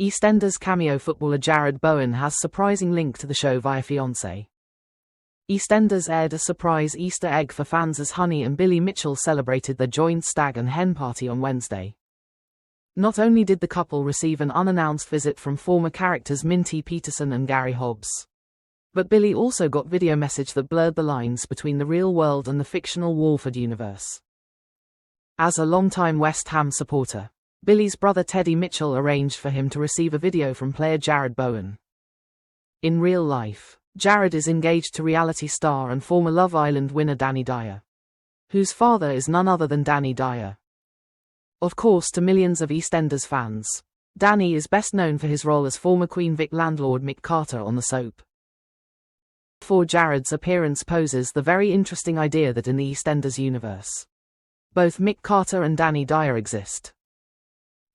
EastEnders cameo footballer Jarrod Bowen has surprising link to the show via fiancée. EastEnders aired a surprise Easter egg for fans as Honey and Billy Mitchell celebrated their joint stag and hen party on Wednesday. Not only did the couple receive an unannounced visit from former characters Minty Peterson and Gary Hobbs, but Billy also got video message that blurred the lines between the real world and the fictional Walford universe. As a longtime West Ham supporter, Billy's brother Teddy Mitchell arranged for him to receive a video from player Jarrod Bowen. In real life, Jarrod is engaged to reality star and former Love Island winner Danny Dyer, whose father is none other than Danny Dyer. Of course, to millions of EastEnders fans, Danny is best known for his role as former Queen Vic landlord Mick Carter on the soap. For Jarrod's appearance poses the very interesting idea that in the EastEnders universe, both Mick Carter and Danny Dyer exist.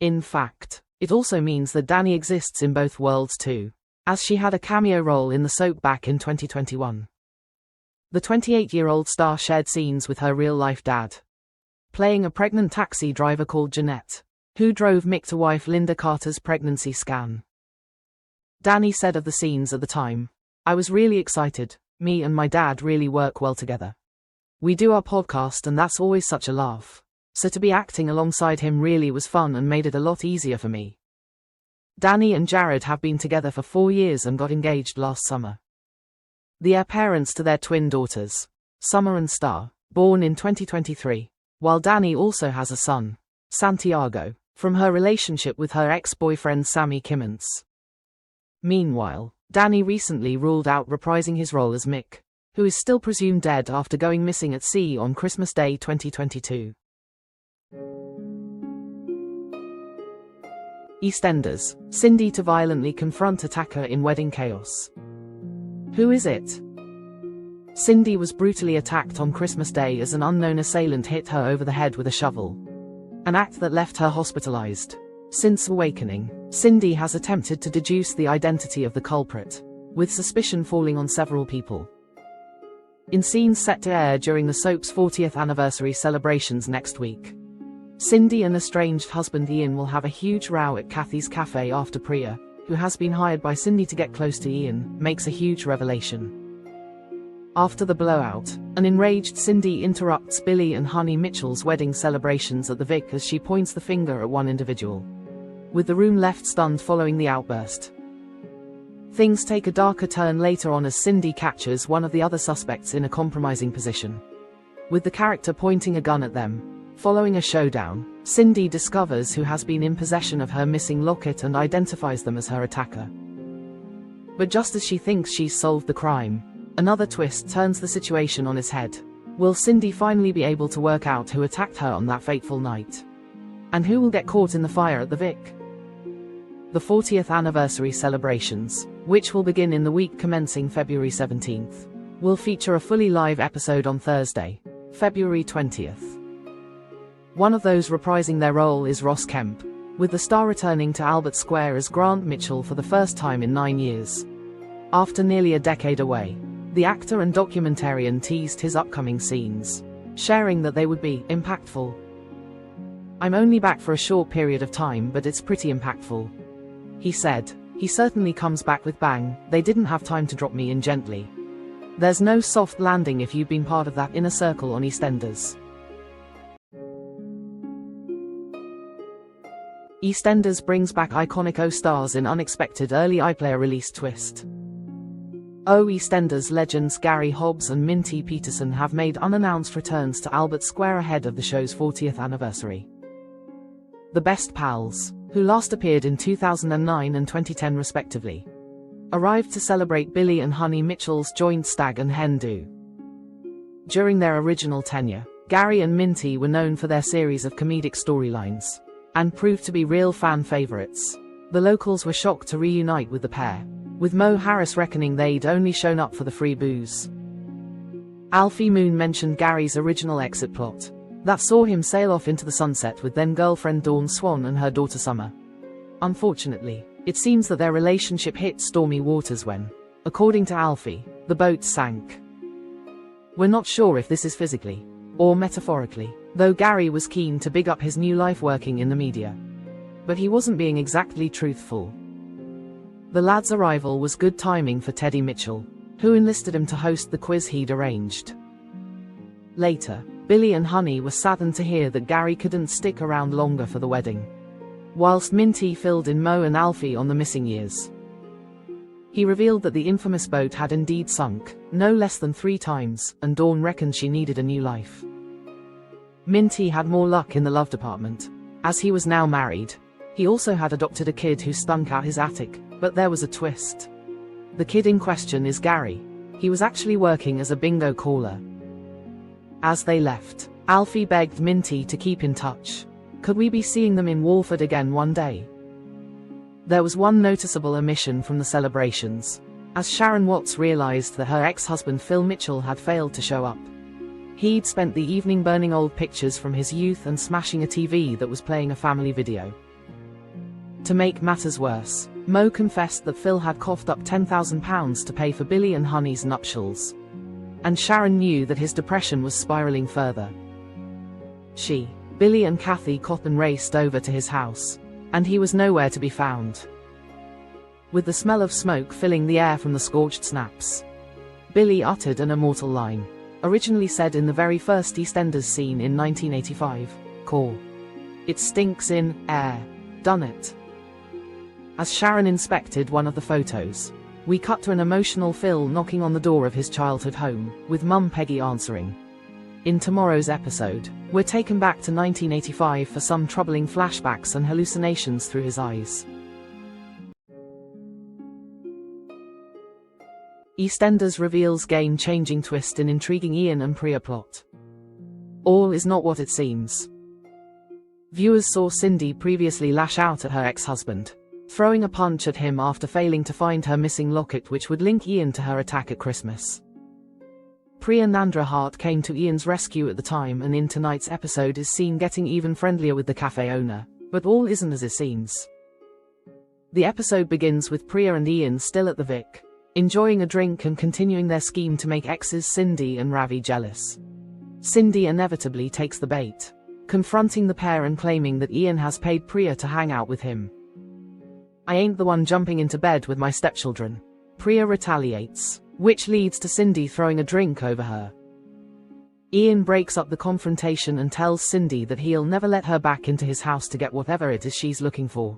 In fact, it also means that Danny exists in both worlds too, as she had a cameo role in the soap back in 2021. The 28-year-old star shared scenes with her real-life dad, playing a pregnant taxi driver called Jeanette, who drove Mick to wife Linda Carter's pregnancy scan. Danny said of the scenes at the time, "I was really excited, me and my dad really work well together. We do our podcast and that's always such a laugh. So to be acting alongside him really was fun and made it a lot easier for me." Danny and Jarrod have been together for 4 years and got engaged last summer. They are parents to their twin daughters, Summer and Star, born in 2023, while Danny also has a son, Santiago, from her relationship with her ex-boyfriend Sammy Kimmins. Meanwhile, Danny recently ruled out reprising his role as Mick, who is still presumed dead after going missing at sea on Christmas Day 2022. EastEnders, Cindy to violently confront attacker in wedding chaos. Who is it? Cindy was brutally attacked on Christmas Day as an unknown assailant hit her over the head with a shovel, an act that left her hospitalized. Since awakening, Cindy has attempted to deduce the identity of the culprit, with suspicion falling on several people. In scenes set to air during the soap's 40th anniversary celebrations next week, Cindy and estranged husband Ian will have a huge row at Kathy's cafe after Priya, who has been hired by Cindy to get close to Ian, makes a huge revelation. After the blowout, an enraged Cindy interrupts Billy and Honey Mitchell's wedding celebrations at the Vic as she points the finger at one individual, with the room left stunned following the outburst. Things take a darker turn later on as Cindy catches one of the other suspects in a compromising position, with the character pointing a gun at them. Following a showdown, Cindy discovers who has been in possession of her missing locket and identifies them as her attacker. But just as she thinks she's solved the crime, another twist turns the situation on its head. Will Cindy finally be able to work out who attacked her on that fateful night? And who will get caught in the fire at the Vic? The 40th anniversary celebrations, which will begin in the week commencing February 17th, will feature a fully live episode on Thursday, February 20th. One of those reprising their role is Ross Kemp, with the star returning to Albert Square as Grant Mitchell for the first time in 9 years. After nearly a decade away, the actor and documentarian teased his upcoming scenes, sharing that they would be impactful. "I'm only back for a short period of time, but it's pretty impactful," he said. "He certainly comes back with bang. They didn't have time to drop me in gently. There's no soft landing if you've been part of that inner circle on EastEnders." EastEnders brings back iconic O-stars in unexpected early iPlayer release twist. EastEnders legends Gary Hobbs and Minty Peterson have made unannounced returns to Albert Square ahead of the show's 40th anniversary. The best pals, who last appeared in 2009 and 2010 respectively, arrived to celebrate Billy and Honey Mitchell's joint stag and hen do. During their original tenure, Gary and Minty were known for their series of comedic storylines, and proved to be real fan favorites. The locals were shocked to reunite with the pair, with Mo Harris reckoning they'd only shown up for the free booze. Alfie Moon mentioned Gary's original exit plot, that saw him sail off into the sunset with then-girlfriend Dawn Swan and her daughter Summer. Unfortunately, it seems that their relationship hit stormy waters when, according to Alfie, the boat sank. We're not sure if this is physically or metaphorically, though Gary was keen to big up his new life working in the media. but he wasn't being exactly truthful. The lad's arrival was good timing for Teddy Mitchell, who enlisted him to host the quiz he'd arranged. Later, Billy and Honey were saddened to hear that Gary couldn't stick around longer for the wedding, whilst Minty filled in Mo and Alfie on the missing years. He revealed that the infamous boat had indeed sunk, no less than 3 times, and Dawn reckoned she needed a new life. Minty had more luck in the love department, as he was now married. He also had adopted a kid who stunk out his attic, but there was a twist. The kid in question is Gary. He was actually working as a bingo caller. As they left, Alfie begged Minty to keep in touch. Could we be seeing them in Walford again one day? There was one noticeable omission from the celebrations, as Sharon Watts realized that her ex-husband Phil Mitchell had failed to show up. He'd spent the evening burning old pictures from his youth and smashing a TV that was playing a family video. To make matters worse, Mo confessed that Phil had coughed up £10,000 to pay for Billy and Honey's nuptials. And Sharon knew that his depression was spiraling further. She, Billy and Kathy Cotton raced over to his house, and he was nowhere to be found. With the smell of smoke filling the air from the scorched snaps, Billy uttered an immortal line, originally said in the very first EastEnders scene in 1985, "Core. It stinks in air. Done it." As Sharon inspected one of the photos, we cut to an emotional Phil knocking on the door of his childhood home, with Mum Peggy answering. In tomorrow's episode, we're taken back to 1985 for some troubling flashbacks and hallucinations through his eyes. EastEnders reveals game-changing twist in intriguing Ian and Priya plot. All is not what it seems. Viewers saw Cindy previously lash out at her ex-husband, throwing a punch at him after failing to find her missing locket which would link Ian to her attack at Christmas. Priya Nandra Hart came to Ian's rescue at the time, and in tonight's episode is seen getting even friendlier with the cafe owner, but all isn't as it seems. The episode begins with Priya and Ian still at the Vic, enjoying a drink and continuing their scheme to make exes Cindy and Ravi jealous. Cindy inevitably takes the bait, confronting the pair and claiming that Ian has paid Priya to hang out with him. "I ain't the one jumping into bed with my stepchildren," Priya retaliates, which leads to Cindy throwing a drink over her. Ian breaks up the confrontation and tells Cindy that he'll never let her back into his house to get whatever it is she's looking for.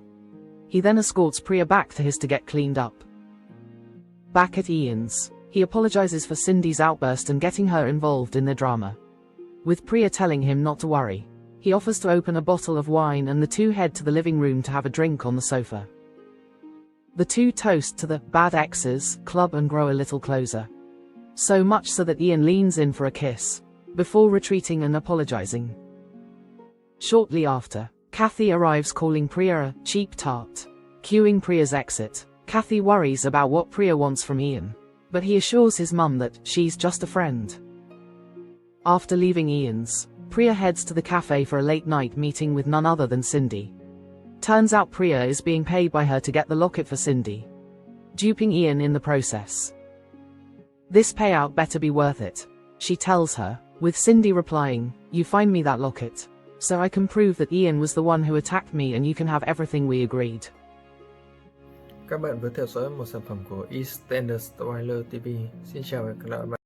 He then escorts Priya back to his to get cleaned up. Back at Ian's, he apologizes for Cindy's outburst and getting her involved in their drama. With Priya telling him not to worry, he offers to open a bottle of wine and the two head to the living room to have a drink on the sofa. The two toast to the bad exes club and grow a little closer. So much so that Ian leans in for a kiss, before retreating and apologizing. Shortly after, Kathy arrives calling Priya a cheap tart. Cueing Priya's exit, Kathy worries about what Priya wants from Ian, but he assures his mum that she's just a friend. After leaving Ian's, Priya heads to the cafe for a late-night meeting with none other than Cindy. Turns out Priya is being paid by her to get the locket for Cindy, duping Ian in the process. "This payout better be worth it," she tells her, with Cindy replying, "You find me that locket, so I can prove that Ian was the one who attacked me and you can have everything we agreed." Các bạn vừa theo dõi một sản phẩm của EastEnders Spoiler TV. Xin chào và hẹn gặp lại.